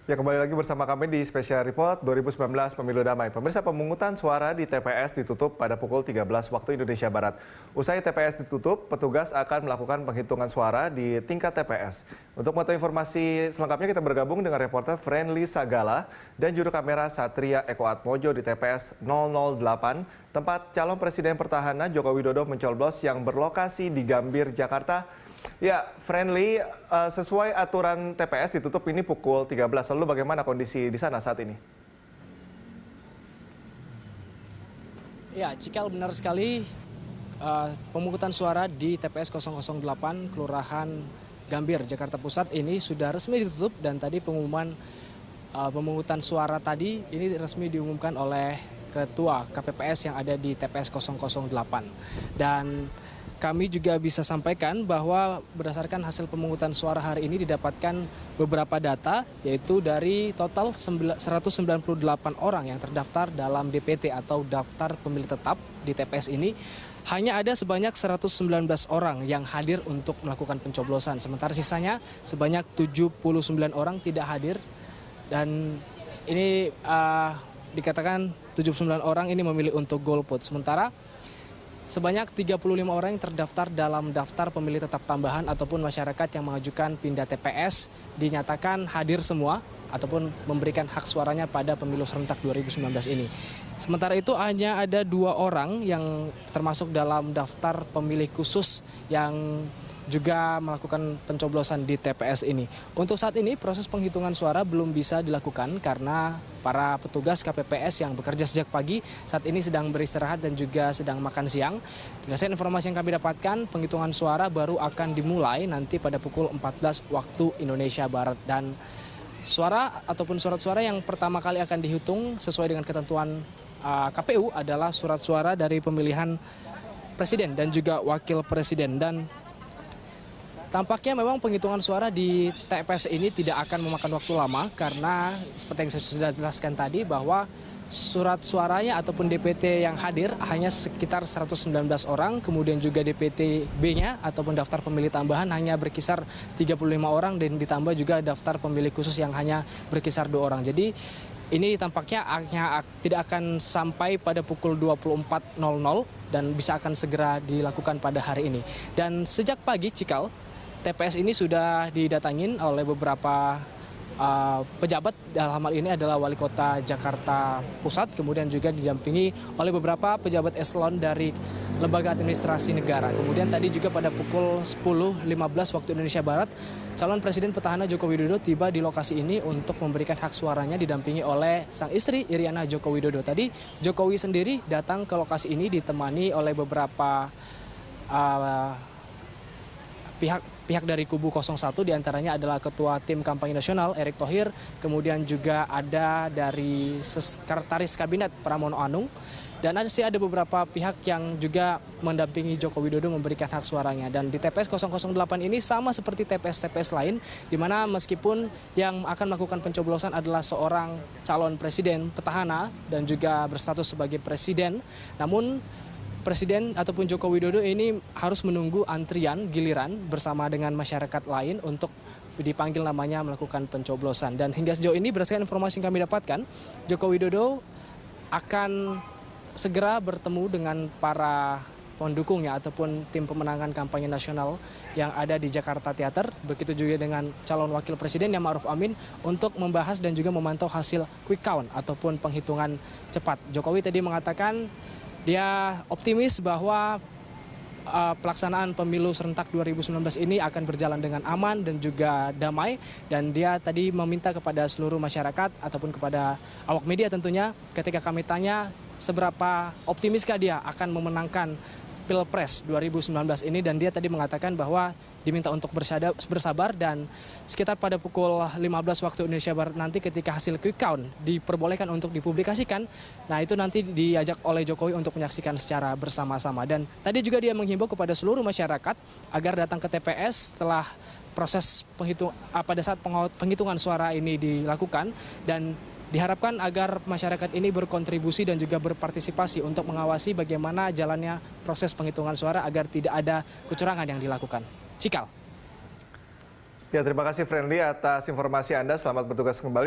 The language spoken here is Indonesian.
Ya, kembali lagi bersama kami di Special Report 2019 Pemilu Damai. Pemirsa, pemungutan suara di TPS ditutup pada pukul 13 waktu Indonesia Barat. Usai TPS ditutup, petugas akan melakukan penghitungan suara di tingkat TPS. Untuk mengetahui informasi selengkapnya kita bergabung dengan reporter Friendly Sagala dan juru kamera Satria Eko Atmojo di TPS 008, tempat calon presiden petahana Joko Widodo mencoblos yang berlokasi di Gambir, Jakarta. Ya, Friendly, sesuai aturan TPS ditutup ini pukul 13. Lalu bagaimana kondisi di sana saat ini? Ya, Cikal, benar sekali. Pemungutan suara di TPS 008 Kelurahan Gambir, Jakarta Pusat ini sudah resmi ditutup dan tadi pengumuman pemungutan suara tadi ini resmi diumumkan oleh Ketua KPPS yang ada di TPS 008. Dan kami juga bisa sampaikan bahwa berdasarkan hasil pemungutan suara hari ini didapatkan beberapa data, yaitu dari total 198 orang yang terdaftar dalam DPT atau daftar pemilih tetap di TPS ini, hanya ada sebanyak 119 orang yang hadir untuk melakukan pencoblosan. Sementara sisanya sebanyak 79 orang tidak hadir, dan ini dikatakan 79 orang ini memilih untuk golput. Sementara sebanyak 35 orang yang terdaftar dalam daftar pemilih tetap tambahan ataupun masyarakat yang mengajukan pindah TPS dinyatakan hadir semua ataupun memberikan hak suaranya pada pemilu serentak 2019 ini. Sementara itu hanya ada 2 orang yang termasuk dalam daftar pemilih khusus yang juga melakukan pencoblosan di TPS ini. Untuk saat ini proses penghitungan suara belum bisa dilakukan karena para petugas KPPS yang bekerja sejak pagi saat ini sedang beristirahat dan juga sedang makan siang. Berdasarkan informasi yang kami dapatkan, penghitungan suara baru akan dimulai nanti pada pukul 14 waktu Indonesia Barat. Dan suara ataupun surat suara yang pertama kali akan dihitung sesuai dengan ketentuan KPU adalah surat suara dari pemilihan presiden dan juga wakil presiden. Dan tampaknya memang penghitungan suara di TPS ini tidak akan memakan waktu lama karena seperti yang saya sudah jelaskan tadi bahwa surat suaranya ataupun DPT yang hadir hanya sekitar 119 orang, kemudian juga DPT B-nya ataupun daftar pemilih tambahan hanya berkisar 35 orang dan ditambah juga daftar pemilih khusus yang hanya berkisar 2 orang. Jadi ini tampaknya tidak akan sampai pada pukul 24.00 dan bisa akan segera dilakukan pada hari ini. Dan sejak pagi, Cikal, TPS ini sudah didatangin oleh beberapa pejabat, dalam hal ini adalah Wali Kota Jakarta Pusat, kemudian juga didampingi oleh beberapa pejabat eselon dari lembaga administrasi negara. Kemudian tadi juga pada pukul 10.15 waktu Indonesia Barat, calon presiden petahana Joko Widodo tiba di lokasi ini untuk memberikan hak suaranya didampingi oleh sang istri Iriana Joko Widodo. Tadi Jokowi sendiri datang ke lokasi ini ditemani oleh beberapa pihak dari kubu 01, diantaranya adalah Ketua Tim Kampanye Nasional Erick Thohir, kemudian juga ada dari Sekretaris Kabinet Pramono Anung, dan ada beberapa pihak yang juga mendampingi Joko Widodo memberikan hak suaranya. Dan di TPS 008 ini sama seperti TPS-TPS lain, di mana meskipun yang akan melakukan pencoblosan adalah seorang calon presiden petahana dan juga berstatus sebagai presiden, namun Presiden ataupun Joko Widodo ini harus menunggu antrian giliran bersama dengan masyarakat lain untuk dipanggil namanya melakukan pencoblosan. Dan hingga sejauh ini berdasarkan informasi yang kami dapatkan, Joko Widodo akan segera bertemu dengan para pendukungnya ataupun tim pemenangan kampanye nasional yang ada di Jakarta Theater. Begitu juga dengan calon wakil presiden yang Ma'ruf Amin untuk membahas dan juga memantau hasil quick count ataupun penghitungan cepat. Jokowi tadi mengatakan dia optimis bahwa pelaksanaan pemilu serentak 2019 ini akan berjalan dengan aman dan juga damai. Dan dia tadi meminta kepada seluruh masyarakat ataupun kepada awak media tentunya, ketika kami tanya seberapa optimiskah dia akan memenangkan Pilpres 2019 ini, dan dia tadi mengatakan bahwa diminta untuk bersabar dan sekitar pada pukul 15 waktu Indonesia Barat nanti ketika hasil quick count diperbolehkan untuk dipublikasikan, nah itu nanti diajak oleh Jokowi untuk menyaksikan secara bersama-sama. Dan tadi juga dia menghimbau kepada seluruh masyarakat agar datang ke TPS setelah proses pada saat penghitungan suara ini dilakukan, dan diharapkan agar masyarakat ini berkontribusi dan juga berpartisipasi untuk mengawasi bagaimana jalannya proses penghitungan suara agar tidak ada kecurangan yang dilakukan. Cikal. Ya, terima kasih Friendly atas informasi Anda. Selamat bertugas kembali.